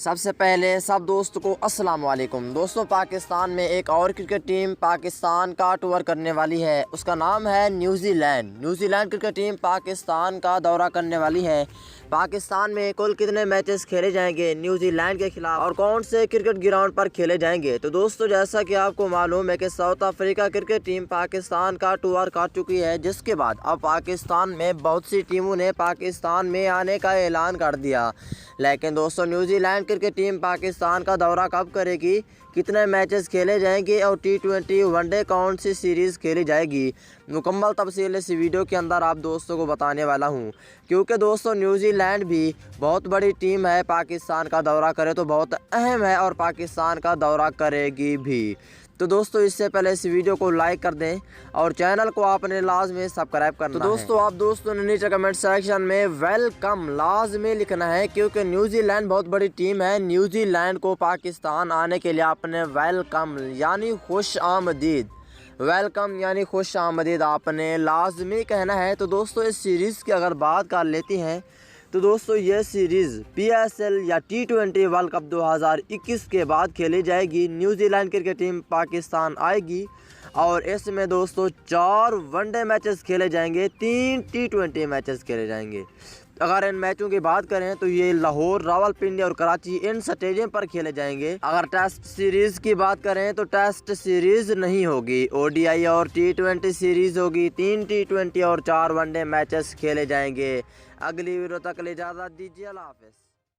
सबसे पहले सब दोस्तों को अस्सलाम वालेकुम। दोस्तों, पाकिस्तान में एक और क्रिकेट टीम पाकिस्तान का टूर करने वाली है। उसका नाम है New Zealand. New Zealand cricket team Pakistan का दौरा करने वाली है। पाकिस्तान में कुल कितने मैचेस खेले जाएंगे न्यूजीलैंड के खिलाफ और कौन से क्रिकेट ग्राउंड पर खेले जाएंगे? तो दोस्तों, जैसा कि आपको मालूम है कि south Africa cricket team Pakistan का टूर कर चुकी है, जिसके बाद अब पाकिस्तान में बहुत सी टीमों ने पाकिस्तान में आने का ऐलान कर दिया। लेकिन दोस्तों, न्यूजीलैंड क्रिकेट टीम पाकिस्तान का दौरा कब करेगी, कितने मैचेस खेले जाएंगे और T20 वनडे कौन सी सीरीज़ खेली जाएगी, मुकम्मल तफसील इस वीडियो के अंदर आप दोस्तों को बताने वाला हूं। क्योंकि दोस्तों, न्यूजीलैंड भी बहुत बड़ी टीम है, पाकिस्तान का दौरा करे तो बहुत अहम है और पाकिस्तान का दौरा करेगी भी। तो दोस्तों, इससे पहले इस वीडियो को लाइक कर दें और चैनल को आपने लाजमी सब्सक्राइब करना है। तो दोस्तों, आप दोस्तों ने नीचे कमेंट सेक्शन में वेलकम लाजमी लिखना है, क्योंकि न्यूजीलैंड बहुत बड़ी टीम है। न्यूजीलैंड को पाकिस्तान आने के लिए आपने वेलकम यानी खुश आमदीद, वेलकम यानी खुश आमदीद आपने लाजमी कहना है। तो दोस्तों, इस सीरीज़ की अगर बात कर लेती हैं तो दोस्तों, ये सीरीज़ PSL या T20 वर्ल्ड कप 2021 के बाद खेली जाएगी। न्यूजीलैंड क्रिकेट टीम पाकिस्तान आएगी और इसमें दोस्तों 4 वनडे मैचेस खेले जाएंगे, 3 T20 मैचेस खेले जाएंगे। अगर इन मैचों की बात करें तो ये लाहौर, रावलपिंडी और कराची इन स्टेडियम पर खेले जाएंगे। अगर टेस्ट सीरीज़ की बात करें तो टेस्ट सीरीज़ नहीं होगी, ODI और T20 सीरीज़ होगी। 3 T20 और 4 वनडे मैचेस खेले जाएंगे। अगली वीडियो तक इजाज़त दीजिए। अल्लाह हाफ़िज़।